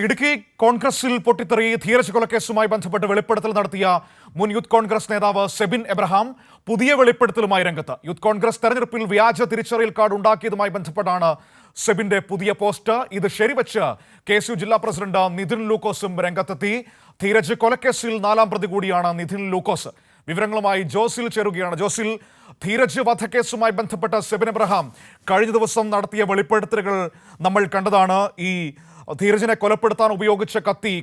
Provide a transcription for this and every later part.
ഇടുക്കി കോൺഗ്രസിൽ പൊട്ടിത്തെറി ധീരജ് കൊലക്കേസുമായി ബന്ധപ്പെട്ട് വെളിപ്പെടുത്തൽ നടത്തിയ മുൻ യൂത്ത് കോൺഗ്രസ് നേതാവ് സെബിൻ എബ്രഹാം പുതിയ വെളിപ്പെടുത്തലുമായി രംഗത്ത്. യൂത്ത് കോൺഗ്രസ് തെരഞ്ഞെടുപ്പിൽ വ്യാജ തിരിച്ചറിയൽ കാർഡ് ഉണ്ടാക്കിയതുമായി ബന്ധപ്പെട്ടാണ് സെബിന്റെ പുതിയ പോസ്റ്റ്. ഇത് ശരിവെച്ച് KSU ജില്ലാ പ്രസിഡന്റ് നിതിൻ ലൂക്കോസും രംഗത്തെത്തി. ധീരജ് കൊലക്കേസിൽ 4ാം പ്രതി കൂടിയാണ് നിതിൻ ലൂക്കോസ്. വിവരങ്ങളുമായി ജോസിൽ ചേരുകയാണ്. ജോസിൽ, ധീരജ് വധക്കേസുമായി ബന്ധപ്പെട്ട സെബിൻ എബ്രഹാം കഴിഞ്ഞ ദിവസം നടത്തിയ വെളിപ്പെടുത്തലുകൾ നമ്മൾ കണ്ടതാണ്. ഈ ധീരജിനെ കൊലപ്പെടുത്താൻ ഉപയോഗിച്ച കത്തി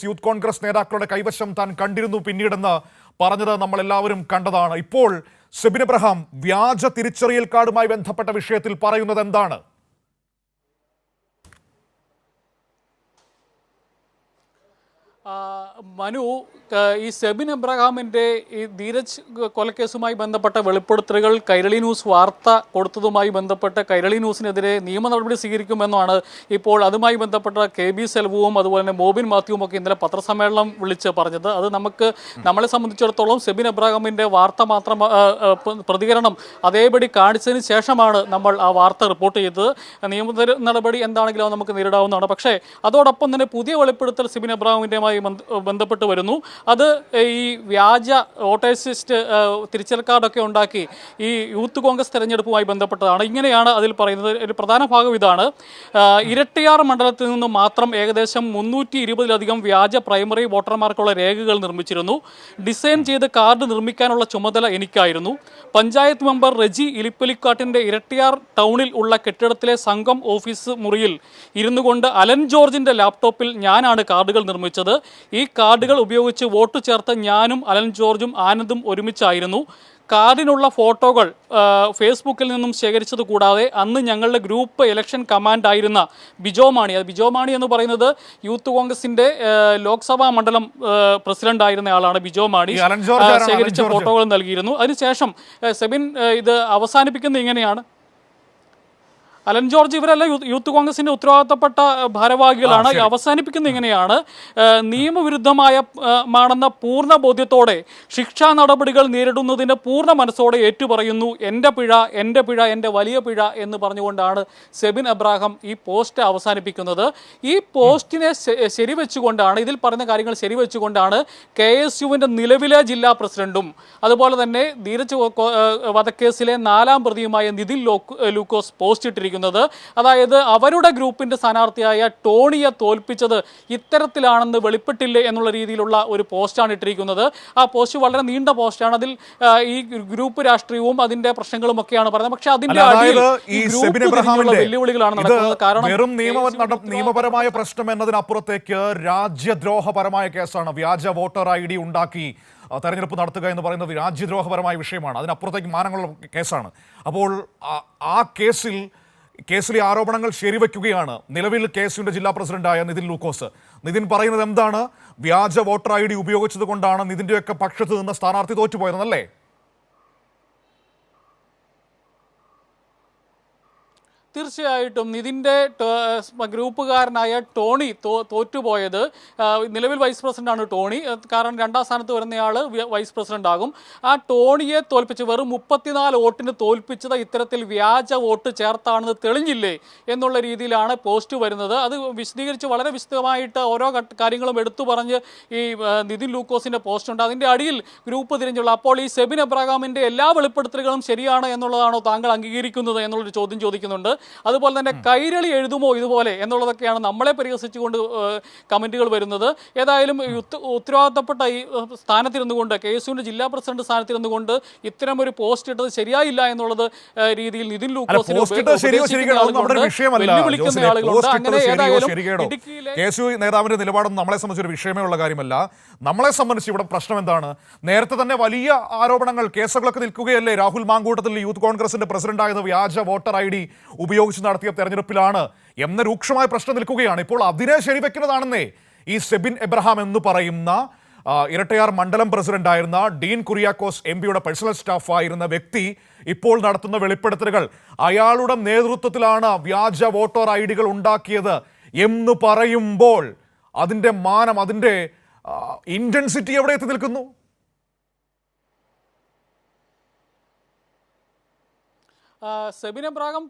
യൂത്ത് കോൺഗ്രസ് നേതാക്കളുടെ കൈവശം താൻ കണ്ടിരുന്നു പിന്നീടെന്ന് പറഞ്ഞത് നമ്മൾ എല്ലാവരും കണ്ടതാണ്. ഇപ്പോൾ സെബിൻ എബ്രഹാം വ്യാജ തിരിച്ചറിയൽ കാർഡുമായി ബന്ധപ്പെട്ട വിഷയത്തിൽ പറയുന്നത് എന്താണ്? മനു, ഈ സെബിൻ എബ്രഹാമിൻ്റെ ഈ ധീരജ് കൊലക്കേസുമായി ബന്ധപ്പെട്ട വെളിപ്പെടുത്തലുകൾ കൈരളി ന്യൂസ് വാർത്ത കൊടുത്തതുമായി ബന്ധപ്പെട്ട് കൈരളി ന്യൂസിനെതിരെ നിയമ നടപടി സ്വീകരിക്കുമെന്നാണ് ഇപ്പോൾ അതുമായി ബന്ധപ്പെട്ട KB സെൽവവും അതുപോലെ തന്നെ മോബിൻ മാത്യുവും ഒക്കെ ഇന്നലെ പത്രസമ്മേളനം വിളിച്ച് പറഞ്ഞത്. അത് നമ്മളെ സംബന്ധിച്ചിടത്തോളം സെബിൻ എബ്രഹാമിൻ്റെ വാർത്ത മാത്രം പ്രതികരണം അതേപടി കാണിച്ചതിന് ശേഷമാണ് നമ്മൾ ആ വാർത്ത റിപ്പോർട്ട് ചെയ്തത്. നിയമ നടപടി എന്താണെങ്കിലും നമുക്ക് നേരിടാവുന്നതാണ്. പക്ഷേ അതോടൊപ്പം തന്നെ പുതിയ വെളിപ്പെടുത്തൽ സെബിൻ എബ്രഹാമിൻ്റെമായി ബന്ധപ്പെട്ട് വരുന്നു. അത് ഈ വ്യാജ വോട്ടേഴ്സ് തിരിച്ചറിയൽ കാർഡൊക്കെ ഉണ്ടാക്കി ഈ യൂത്ത് കോൺഗ്രസ് തെരഞ്ഞെടുപ്പുമായി ബന്ധപ്പെട്ടതാണ്. ഇങ്ങനെയാണ് അതിൽ പറയുന്നത്. ഒരു പ്രധാന ഭാഗം ഇതാണ്: ഇരട്ടിയാർ മണ്ഡലത്തിൽ നിന്ന് മാത്രം ഏകദേശം 320-ലധികം വ്യാജ പ്രൈമറി വോട്ടർമാർക്കുള്ള രേഖകൾ നിർമ്മിച്ചിരുന്നു. ഡിസൈൻ ചെയ്ത് കാർഡ് നിർമ്മിക്കാനുള്ള ചുമതല എനിക്കായിരുന്നു. പഞ്ചായത്ത് മെമ്പർ റെജി ഇലിപ്പലിക്കാട്ടിൻ്റെ ഇരട്ടിയാർ ടൗണിൽ ഉള്ള കെട്ടിടത്തിലെ സംഘം ഓഫീസ് മുറിയിൽ ഇരുന്നു കൊണ്ട് അലൻ ജോർജിൻ്റെ ലാപ്ടോപ്പിൽ ഞാനാണ് കാർഡുകൾ നിർമ്മിച്ചത്. ഈ കാർഡുകൾ ഉപയോഗിച്ച് വോട്ട് ചേർത്ത് ഞാനും അലൻ ജോർജും ആനന്ദും ഒരുമിച്ചായിരുന്നു. കാർഡിനുള്ള ഫോട്ടോകൾ ഫേസ്ബുക്കിൽ നിന്നും ശേഖരിച്ചത് കൂടാതെ അന്ന് ഞങ്ങളുടെ ഗ്രൂപ്പ് ഇലക്ഷൻ കമാൻഡായിരുന്ന ബിജോ മാണി എന്ന് പറയുന്നത് യൂത്ത് കോൺഗ്രസിൻ്റെ ലോക്സഭാ മണ്ഡലം പ്രസിഡന്റ് ആയിരുന്ന ആളാണ്. ബിജോ മാണി ശേഖരിച്ച ഫോട്ടോകൾ നൽകിയിരുന്നു. അതിനുശേഷം സെബിൻ ഇത് അവസാനിപ്പിക്കുന്നത് ഇങ്ങനെയാണ്: അലൻ ജോർജ് ഇവരെല്ലാം യൂത്ത് കോൺഗ്രസിന്റെ ഉത്തരവാദിത്തപ്പെട്ട ഭാരവാഹികളാണ്. അവസാനിപ്പിക്കുന്നത് ഇങ്ങനെയാണ്: നിയമവിരുദ്ധമാണെന്ന പൂർണ്ണ ബോധ്യത്തോടെ ശിക്ഷാ നടപടികൾ നേരിടുന്നതിന് പൂർണ്ണ മനസ്സോടെ ഏറ്റുപറയുന്നു. എൻ്റെ പിഴ എൻ്റെ വലിയ പിഴ എന്ന് പറഞ്ഞുകൊണ്ടാണ് സെബിൻ എബ്രഹാം ഈ പോസ്റ്റ് അവസാനിപ്പിക്കുന്നത്. ഈ പോസ്റ്റിനെ ശരിവെച്ചുകൊണ്ടാണ്, ഇതിൽ പറഞ്ഞ കാര്യങ്ങൾ ശരിവെച്ചുകൊണ്ടാണ് KSUവിൻ്റെ നിലവിലെ ജില്ലാ പ്രസിഡന്റും അതുപോലെ തന്നെ ധീരജ് വധക്കേസിലെ 4ാം പ്രതിയുമായ നിതിൻ ലൂക്കോസ് പോസ്റ്റ് ഇട്ടിരിക്കുന്നത്. അതായത് അവരുടെ ഗ്രൂപ്പിന്റെ സ്ഥാനാർത്ഥിയായ ടോണിയെ തോൽപ്പിച്ചത് ഇത്തരത്തിലാണെന്ന് വെളിപ്പെട്ടില്ലേ എന്നുള്ള രീതിയിലുള്ള ഒരു പോസ്റ്റാണ് ഇട്ടിരിക്കുന്നത്. ആ പോസ്റ്റ് വളരെ നീണ്ട പോസ്റ്റാണ്. അതിൽ ഈ ഗ്രൂപ്പ് രാഷ്ട്രീയവും അതിന്റെ പ്രശ്നങ്ങളും ഒക്കെയാണ് പറയുന്നത്. പക്ഷെ അതിന്റെ വെല്ലുവിളികളാണ് നടക്കുന്നത്. കാരണം നിയമപരമായ പ്രശ്നം എന്നതിനപ്പുറത്തേക്ക് രാജ്യദ്രോഹപരമായ കേസാണ്. വ്യാജ വോട്ടർ ID ഉണ്ടാക്കി തെരഞ്ഞെടുപ്പ് നടത്തുക എന്ന് പറയുന്നത് രാജ്യദ്രോഹപരമായ വിഷയമാണ്. അതിനപ്പുറത്തേക്ക് മാനങ്ങളുള്ള കേസാണ്. അപ്പോൾ ആ കേസിലെ ആരോപണങ്ങൾ ശരിവെക്കുകയാണ് നിലവിൽ KSUവിൻ്റെ ജില്ലാ പ്രസിഡന്റായ നിതിൻ ലൂക്കോസ്. നിതിൻ പറയുന്നത് എന്താണ്? വ്യാജ വോട്ടർ ID ഉപയോഗിച്ചത് കൊണ്ടാണ് നിതിൻ്റെയൊക്കെ പക്ഷത്ത് നിന്ന് സ്ഥാനാർത്ഥി തോറ്റുപോയതെന്നല്ലേ? തീർച്ചയായിട്ടും നിതിൻ്റെ ഗ്രൂപ്പുകാരനായ ടോണി തോറ്റുപോയത്. നിലവിൽ വൈസ് പ്രസിഡന്റാണ് ടോണി. കാരണം 2ാം സ്ഥാനത്ത് വരുന്നയാൾ വൈസ് പ്രസിഡന്റ് ആകും. ആ ടോണിയെ തോൽപ്പിച്ച് വെറും 34 വോട്ടിന് തോൽപ്പിച്ചത് ഇത്തരത്തിൽ വ്യാജ വോട്ട് ചേർത്താണെന്ന് തെളിഞ്ഞില്ലേ എന്നുള്ള രീതിയിലാണ് പോസ്റ്റ് വരുന്നത്. അത് വിശദീകരിച്ച് വളരെ വിശദമായിട്ട് ഓരോ കാര്യങ്ങളും എടുത്തു പറഞ്ഞ് ഈ നിതിൻ ലൂക്കോസിൻ്റെ പോസ്റ്റ് ഉണ്ട്. അതിൻ്റെ അടിയിൽ ഗ്രൂപ്പ് തിരിഞ്ഞുള്ള അപ്പോൾ ഈ സെബിൻ എബ്രഹാമിൻ്റെ എല്ലാ വെളിപ്പെടുത്തലുകളും ശരിയാണ് എന്നുള്ളതാണോ താങ്കൾ അംഗീകരിക്കുന്നത് എന്നുള്ളൊരു ചോദ്യം ചോദിക്കുന്നുണ്ട്. അതുപോലെ തന്നെ കൈരളി എഴുതുമോ ഇതുപോലെ എന്നുള്ളതൊക്കെയാണ് നമ്മളെ പരിഹസിച്ചുകൊണ്ട് കമൻറ്റുകൾ വരുന്നത്. ഏതായാലും ഉത്തരവാദിത്തപ്പെട്ട ഈ സ്ഥാനത്തിരുന്നുകൊണ്ട് KSUവിൻ്റെ ജില്ലാ പ്രസിഡന്റ് സ്ഥാനത്തിരുന്നുകൊണ്ട് ഇത്തരമൊരു പോസ്റ്റ് ഇട്ടത് ശരിയായില്ല എന്നുള്ളത് രീതിയിൽ നിതിൻ ലൂക്കോസിനെ വെല്ലുവിളിക്കുന്ന ആളുകളുണ്ട്. അങ്ങനെ ഏതായാലും KSU നേതാവിന്റെ നിലപാടൊന്നും നമ്മളെ സംബന്ധിച്ചൊരു വിഷയമേ ഉള്ള കാര്യമല്ല. നമ്മളെ സംബന്ധിച്ച് ഇവിടെ പ്രശ്നം എന്താണ്? നേരത്തെ തന്നെ വലിയ ആരോപണങ്ങൾ, കേസുകളൊക്കെ നിൽക്കുകയല്ലേ. രാഹുൽ മാങ്കൂട്ടത്തിൽ യൂത്ത് കോൺഗ്രസിന്റെ പ്രസിഡന്റായത് വ്യാജ വോട്ടർ ID ഉപയോഗിച്ച് നടത്തിയ തെരഞ്ഞെടുപ്പിലാണ് എന്ന രൂക്ഷമായ പ്രശ്നം നിൽക്കുകയാണ്. ഇപ്പോൾ അതിനെ ശരിവെക്കുന്നതാണെന്നേ ഈ സെബിൻ എബ്രഹാം എന്ന് പറയുന്ന ഇരട്ടയാർ മണ്ഡലം പ്രസിഡന്റായിരുന്ന ഡീൻ കുര്യാക്കോസ് MPയുടെ പേഴ്സണൽ സ്റ്റാഫായിരുന്ന വ്യക്തി ഇപ്പോൾ നടത്തുന്ന വെളിപ്പെടുത്തലുകൾ. അയാളുടെ നേതൃത്വത്തിലാണ് വ്യാജ വോട്ടർ ID ഉണ്ടാക്കിയത് എന്ന് പറയുമ്പോൾ അതിൻ്റെ മാനം, അതിൻ്റെ ഇന്റൻസിറ്റി എവിടെ എത്തി നിൽക്കുന്നു? സെബിൻ എബ്രഹാം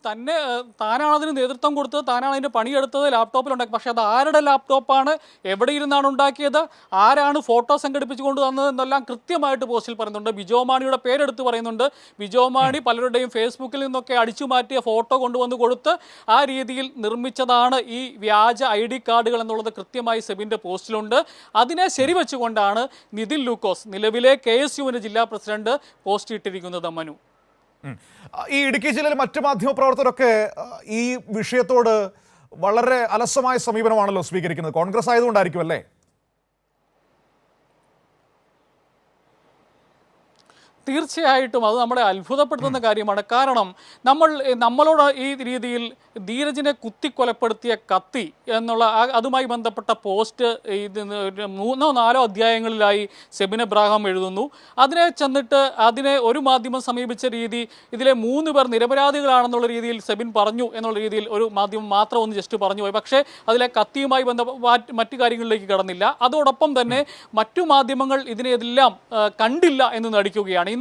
താനാണ് അതിന് നേതൃത്വം കൊടുത്തത്, താനാണ് അതിൻ്റെ പണിയെടുത്തത്, ലാപ്ടോപ്പിലുണ്ടാക്കി. പക്ഷേ അത് ആരുടെ ലാപ്ടോപ്പാണ്, എവിടെ ഇരുന്നാണ് ഉണ്ടാക്കിയത്, ആരാണ് ഫോട്ടോ സംഘടിപ്പിച്ച് കൊണ്ട് തന്നത് എന്നെല്ലാം കൃത്യമായിട്ട് പോസ്റ്റിൽ പറയുന്നുണ്ട്. ബിജോ മാണിയുടെ പേരെടുത്ത് പറയുന്നുണ്ട്. ബിജോ മാണി പലരുടെയും ഫേസ്ബുക്കിൽ നിന്നൊക്കെ അടിച്ചു മാറ്റിയ ഫോട്ടോ കൊണ്ടുവന്ന് കൊടുത്ത് ആ രീതിയിൽ നിർമ്മിച്ചതാണ് ഈ വ്യാജ ID കാർഡുകൾ എന്നുള്ളത് കൃത്യമായി സെബിൻ്റെ പോസ്റ്റിലുണ്ട്. അതിനെ ശരിവെച്ചുകൊണ്ടാണ് നിതിൻ ലൂക്കോസ്, നിലവിലെ KSUവിൻ്റെ ജില്ലാ പ്രസിഡന്റ്, പോസ്റ്റ് ഇട്ടിരിക്കുന്നത്. മനു, ഈ ഇടുക്കി ജില്ലയിലെ മറ്റ് മാധ്യമപ്രവർത്തകരൊക്കെ ഈ വിഷയത്തോട് വളരെ അലസമായ സമീപനമാണല്ലോ സ്വീകരിക്കുന്നത്. കോൺഗ്രസ് ആയതുകൊണ്ടായിരിക്കും അല്ലേ? തീർച്ചയായിട്ടും അത് നമ്മളെ അത്ഭുതപ്പെടുത്തുന്ന കാര്യമാണ്. കാരണം നമ്മളോട് ഈ രീതിയിൽ ധീരജിനെ കുത്തിക്കൊലപ്പെടുത്തിയ കത്തി എന്നുള്ള അതുമായി ബന്ധപ്പെട്ട പോസ്റ്റ് 3-4 അധ്യായങ്ങളിലായി സെബിൻ എബ്രഹാം എഴുതുന്നു. അതിനെ ചെന്നിട്ട് അതിനെ ഒരു മാധ്യമം സമീപിച്ച രീതി, ഇതിലെ 3 പേർ നിരപരാധികളാണെന്നുള്ള രീതിയിൽ സെബിൻ പറഞ്ഞു എന്നുള്ള രീതിയിൽ ഒരു മാധ്യമം മാത്രം ഒന്ന് ജസ്റ്റ് പറഞ്ഞു പോയി. പക്ഷേ അതിലെ കത്തിയുമായി മറ്റു കാര്യങ്ങളിലേക്ക് കടന്നില്ല. അതോടൊപ്പം തന്നെ മറ്റു മാധ്യമങ്ങൾ ഇതിനെല്ലാം കണ്ടില്ല എന്ന് നടിക്കുകയാണ്.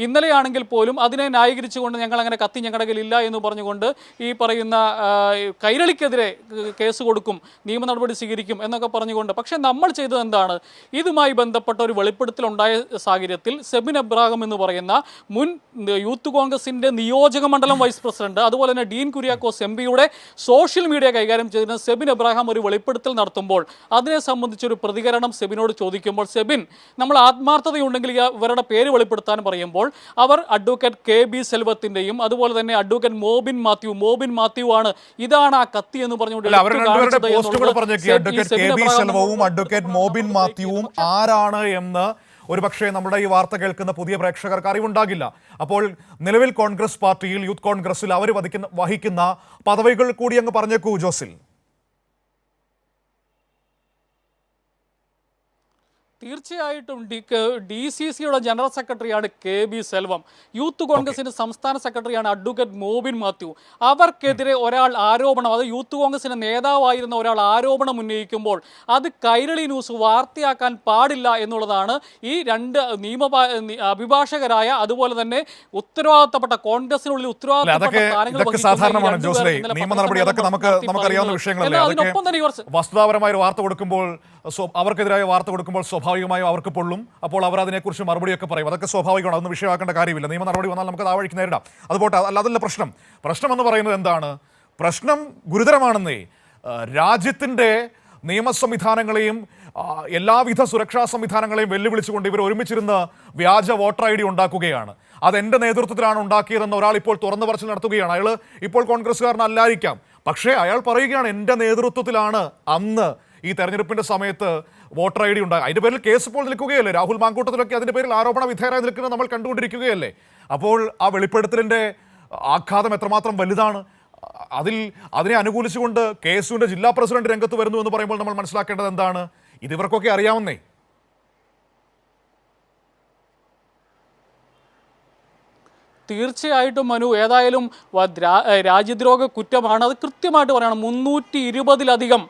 ഇന്നലെയാണെങ്കിൽ പോലും അതിനെ ന്യായീകരിച്ചുകൊണ്ട് ഞങ്ങൾ അങ്ങനെ കത്തി ഞങ്ങളുടെ കയ്യിലില്ല എന്ന് പറഞ്ഞുകൊണ്ട് ഈ പറയുന്ന കൈരളിക്കെതിരെ കേസ് കൊടുക്കും, നിയമ നടപടി സ്വീകരിക്കും എന്നൊക്കെ പറഞ്ഞുകൊണ്ട്. പക്ഷേ നമ്മൾ ചെയ്തത് എന്താണ്? ഇതുമായി ബന്ധപ്പെട്ട ഒരു വെളിപ്പെടുത്തലുണ്ടായ സാഹചര്യത്തിൽ സെബിൻ എബ്രഹാം എന്ന് പറയുന്ന മുൻ യൂത്ത് കോൺഗ്രസിൻ്റെ നിയോജക മണ്ഡലം വൈസ് പ്രസിഡന്റ്, അതുപോലെ തന്നെ ഡീൻ കുര്യാക്കോസ് MP-യുടെ സോഷ്യൽ മീഡിയ കൈകാര്യം ചെയ്തിരുന്ന സെബിൻ എബ്രഹാം ഒരു വെളിപ്പെടുത്തൽ നടത്തുമ്പോൾ അതിനെ സംബന്ധിച്ചൊരു പ്രതികരണം സെബിനോട് ചോദിക്കുമ്പോൾ, സെബിൻ നമ്മൾ ആത്മാർത്ഥതയുണ്ടെങ്കിൽ ഇവരുടെ പേര് വെളിപ്പെടുത്താൻ പറയുമ്പോൾ അവർ അഡ്വക്കേറ്റ് KB സെൽവത്തിന്റെയും അതുപോലെ തന്നെ അഡ്വക്കേറ്റ് മോബിൻ മാത്യു ആണ് ഇതാണ് ആ കത്തി എന്ന് പറഞ്ഞുകൊണ്ട് അഡ്വക്കേറ്റ് മോബിൻ മാത്യുവും ആരാണ് എന്ന് ഒരുപക്ഷെ നമ്മുടെ ഈ വാർത്ത കേൾക്കുന്ന പുതിയ പ്രേക്ഷകർക്ക് അറിവുണ്ടാകില്ല. അപ്പോൾ നിലവിൽ കോൺഗ്രസ് പാർട്ടിയിൽ, യൂത്ത് കോൺഗ്രസിൽ അവർ വഹിക്കുന്ന പദവികൾ കൂടി അങ്ങ് പറഞ്ഞേക്കൂ ജോസിൽ. തീർച്ചയായിട്ടും DCCയുടെ ജനറൽ സെക്രട്ടറിയാണ് KB സെൽവം. യൂത്ത് കോൺഗ്രസിന്റെ സംസ്ഥാന സെക്രട്ടറിയാണ് അഡ്വക്കേറ്റ് മോബിൻ മാത്യു. അവർക്കെതിരെ ഒരാൾ ആരോപണം, അത് യൂത്ത് കോൺഗ്രസിന്റെ നേതാവായിരുന്ന ഒരാൾ ആരോപണം ഉന്നയിക്കുമ്പോൾ അത് കൈരളി ന്യൂസ് വാർത്തയാക്കാൻ പാടില്ല എന്നുള്ളതാണ് ഈ 2 അഭിഭാഷകരായ, അതുപോലെ തന്നെ ഉത്തരവാദിത്തപ്പെട്ട കോൺഗ്രസിനുള്ളിൽ വസ്തുതാപരമായ വാർത്ത കൊടുക്കുമ്പോൾ, അവർക്കെതിരായ വാർത്ത കൊടുക്കുമ്പോൾ സ്വാഭാവികമായും അവർക്ക് പൊള്ളും. അപ്പോൾ അവർ അതിനെക്കുറിച്ച് മറുപടിയൊക്കെ പറയും. അതൊക്കെ സ്വാഭാവികമാണ്, അതൊന്നും വിഷയമാക്കേണ്ട കാര്യമില്ല. നിയമ നടപടി വന്നാൽ നമുക്ക് ആ വഴിക്ക് നേരിടാം. അതുപോട്ടെ, അതല്ല പ്രശ്നം എന്ന് പറയുന്നത് എന്താണ്? പ്രശ്നം ഗുരുതരമാണെന്നേ. രാജ്യത്തിൻ്റെ നിയമ സംവിധാനങ്ങളെയും എല്ലാവിധ സുരക്ഷാ സംവിധാനങ്ങളെയും വെല്ലുവിളിച്ചുകൊണ്ട് ഇവർ ഒരുമിച്ചിരുന്ന് വ്യാജ വോട്ടർ ID ഉണ്ടാക്കുകയാണ്. അതെൻ്റെ നേതൃത്വത്തിലാണ് ഉണ്ടാക്കിയതെന്ന് ഒരാൾ ഇപ്പോൾ തുറന്നു പറച്ചിൽ നടത്തുകയാണ്. അയാൾ ഇപ്പോൾ കോൺഗ്രസ്സുകാരനല്ലായിരിക്കാം, പക്ഷേ അയാൾ പറയുകയാണ് എൻ്റെ നേതൃത്വത്തിലാണ് അന്ന് ഈ തെരഞ്ഞെടുപ്പിന്റെ സമയത്ത് വോട്ടർ ID ഉണ്ടാകും. അതിന്റെ പേരിൽ കേസ് ഇപ്പോൾ നിൽക്കുകയല്ലേ? രാഹുൽ മാങ്കൂട്ടത്തിലൊക്കെ അതിന്റെ പേരിൽ ആരോപണ വിധേയരായി നിൽക്കുന്നത് നമ്മൾ കണ്ടുകൊണ്ടിരിക്കുകയല്ലേ? അപ്പോൾ ആ വെളിപ്പെടുത്തലിന്റെ ആഘാതം എത്രമാത്രം വലുതാണ്? അതിനെ അനുകൂലിച്ചുകൊണ്ട് KSUവിന്റെ ജില്ലാ പ്രസിഡന്റ് രംഗത്ത് വരുന്നു എന്ന് പറയുമ്പോൾ നമ്മൾ മനസ്സിലാക്കേണ്ടത് എന്താണ്? ഇത് ഇവർക്കൊക്കെ അറിയാവുന്നേ. തീർച്ചയായിട്ടും മനു, ഏതായാലും രാജ്യദ്രോഹ കുറ്റമാണ്. അത് കൃത്യമായിട്ട് പറയണം. 320-ലധികം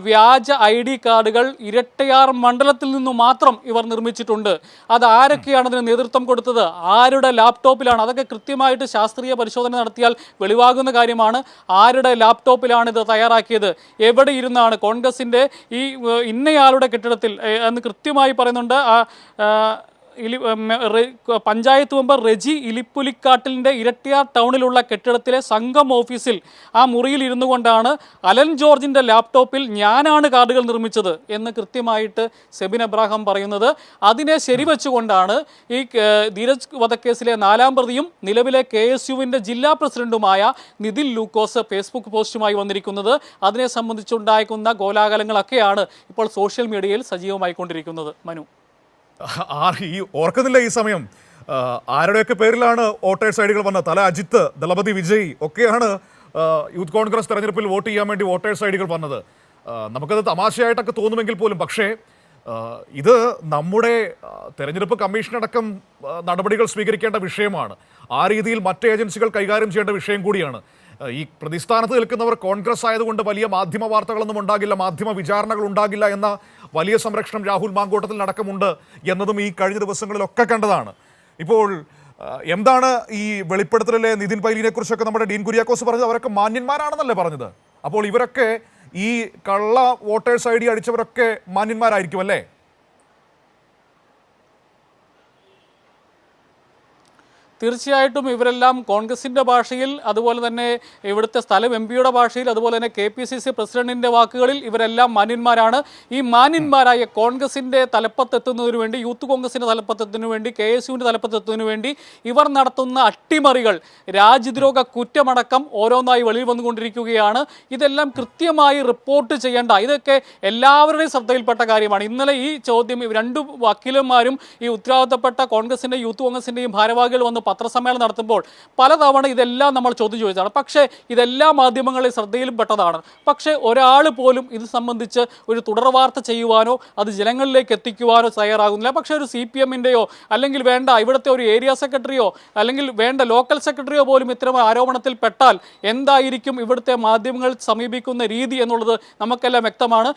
വ്യാജ ID കാർഡുകൾ ഇരട്ടയാർ മണ്ഡലത്തിൽ നിന്നു മാത്രം ഇവർ നിർമ്മിച്ചിട്ടുണ്ട്. അത് ആരൊക്കെയാണ് അതിന് നേതൃത്വം കൊടുത്തത്, ആരുടെ ലാപ്ടോപ്പിലാണ്, അതൊക്കെ കൃത്യമായിട്ട് ശാസ്ത്രീയ പരിശോധന നടത്തിയാൽ വെളിവാകുന്ന കാര്യമാണ്. ആരുടെ ലാപ്ടോപ്പിലാണ് ഇത് തയ്യാറാക്കിയത്, എവിടെ ഇരുന്നാണ്, കോൺഗ്രസിൻ്റെ ഈ ഇന്നയാളുടെ കെട്ടിടത്തിൽ എന്ന് കൃത്യമായി പറയുന്നുണ്ട്. പഞ്ചായത്ത് മെമ്പർ റെജി ഇലിപ്പുലിക്കാട്ടിലിൻ്റെ ഇരട്ടിയാർ ടൗണിലുള്ള കെട്ടിടത്തിലെ സംഘം ഓഫീസിൽ ആ മുറിയിൽ ഇരുന്നു കൊണ്ടാണ് അലൻ ജോർജിൻ്റെ ലാപ്ടോപ്പിൽ ഞാനാണ് കാർഡുകൾ നിർമ്മിച്ചത് എന്ന് കൃത്യമായിട്ട് സെബിൻ എബ്രഹാം പറയുന്നത്. അതിനെ ശരിവെച്ചുകൊണ്ടാണ് ഈ ധീരജ് വധക്കേസിലെ 4ാം പ്രതിയും നിലവിലെ KSUവിൻ്റെ ജില്ലാ പ്രസിഡന്റുമായ നിതിൻ ലൂക്കോസ് ഫേസ്ബുക്ക് പോസ്റ്റുമായി വന്നിരിക്കുന്നത്. അതിനെ സംബന്ധിച്ചുണ്ടായിരിക്കുന്ന കോലാഹലങ്ങളൊക്കെയാണ് ഇപ്പോൾ സോഷ്യൽ മീഡിയയിൽ സജീവമായിക്കൊണ്ടിരിക്കുന്നത്. മനു, ഓർക്കുന്നില്ല ഈ സമയം ആരുടെയൊക്കെ പേരിലാണ് വോട്ടേഴ്സ് ID വന്നത്? തല അജിത്ത്, ദളപതി വിജയ് ഒക്കെയാണ് യൂത്ത് കോൺഗ്രസ് തെരഞ്ഞെടുപ്പിൽ വോട്ട് ചെയ്യാൻ വേണ്ടി വോട്ടേഴ്സ് ID വന്നത്. നമുക്കത് തമാശയായിട്ടൊക്കെ തോന്നുമെങ്കിൽ പോലും പക്ഷേ ഇത് നമ്മുടെ തെരഞ്ഞെടുപ്പ് കമ്മീഷനടക്കം നടപടികൾ സ്വീകരിക്കേണ്ട വിഷയമാണ്. ആ രീതിയിൽ മറ്റ് ഏജൻസികൾ കൈകാര്യം ചെയ്യേണ്ട വിഷയം കൂടിയാണ്. ഈ പ്രതിസ്ഥാനത്ത് നിൽക്കുന്നവർ കോൺഗ്രസ് ആയതുകൊണ്ട് വലിയ മാധ്യമ വാർത്തകളൊന്നും ഉണ്ടാകില്ല, മാധ്യമ വിചാരണകൾ ഉണ്ടാകില്ല എന്ന വലിയ സംരക്ഷണം രാഹുൽ മാങ്കൂട്ടത്തിൽ നടക്കമുണ്ട് എന്നതും ഈ കഴിഞ്ഞ ദിവസങ്ങളിലൊക്കെ കണ്ടതാണ്. ഇപ്പോൾ എന്താണ് ഈ വെളിപ്പെടുത്തലിലെ നിതിൻ പൈലിനെ കുറിച്ചൊക്കെ നമ്മുടെ ഡീൻ കുര്യാക്കോസ് പറഞ്ഞത്? അവരൊക്കെ മാന്യന്മാരാണെന്നല്ലേ പറഞ്ഞത്? അപ്പോൾ ഇവരൊക്കെ ഈ കള്ള വോട്ടേഴ്സ് ID അടിച്ചവരൊക്കെ മാന്യന്മാരായിരിക്കും അല്ലേ? തീർച്ചയായിട്ടും ഇവരെല്ലാം കോൺഗ്രസിൻ്റെ ഭാഷയിൽ, അതുപോലെ തന്നെ ഇവിടുത്തെ സ്ഥലം MP-യുടെ ഭാഷയിൽ, അതുപോലെ തന്നെ KPCC പ്രസിഡന്റിൻ്റെ വാക്കുകളിൽ ഇവരെല്ലാം മാന്യന്മാരാണ്. ഈ മാന്യന്മാരായ കോൺഗ്രസിൻ്റെ തലപ്പത്തെത്തുന്നതിനു വേണ്ടി, യൂത്ത് കോൺഗ്രസിൻ്റെ തലപ്പത്തെത്തുന്നതിനു വേണ്ടി, KSUവിൻ്റെ തലപ്പത്തെത്തുന്നതിനു വേണ്ടി ഇവർ നടത്തുന്ന അട്ടിമറികൾ, രാജ്യദ്രോഹ കുറ്റമടക്കം ഓരോന്നായി വെളിയിൽ വന്നുകൊണ്ടിരിക്കുകയാണ്. ഇതെല്ലാം കൃത്യമായി റിപ്പോർട്ട് ചെയ്യേണ്ട, ഇതൊക്കെ എല്ലാവരുടെയും ശ്രദ്ധയിൽപ്പെട്ട കാര്യമാണ്. ഇന്നലെ ഈ ചോദ്യം രണ്ട് വക്കീലന്മാരും ഈ ഉത്തരവാദിത്തപ്പെട്ട കോൺഗ്രസിൻ്റെ യൂത്ത് കോൺഗ്രസിൻ്റെയും ഭാരവാഹികൾ വന്ന് പത്രസമ്മേളനം നടത്തുമ്പോൾ പലതവണ ഇതെല്ലാം നമ്മൾ ചോദ്യം ചോദിച്ചതാണ്. പക്ഷേ ഇതെല്ലാ മാധ്യമങ്ങളെ ശ്രദ്ധയിൽപ്പെട്ടതാണ്. പക്ഷേ ഒരാൾ പോലും ഇത് സംബന്ധിച്ച് ഒരു തുടർ വാർത്ത ചെയ്യുവാനോ അത് ജനങ്ങളിലേക്ക് എത്തിക്കുവാനോ തയ്യാറാകുന്നില്ല. പക്ഷേ ഒരു CPM-ൻ്റെയോ അല്ലെങ്കിൽ വേണ്ട ഇവിടുത്തെ ഒരു ഏരിയ സെക്രട്ടറിയോ അല്ലെങ്കിൽ വേണ്ട ലോക്കൽ സെക്രട്ടറിയോ പോലും ഇത്തരം ആരോപണത്തിൽ പെട്ടാൽ എന്തായിരിക്കും ഇവിടുത്തെ മാധ്യമങ്ങൾ സമീപിക്കുന്ന രീതി എന്നുള്ളത് നമുക്കെല്ലാം വ്യക്തമാണ്.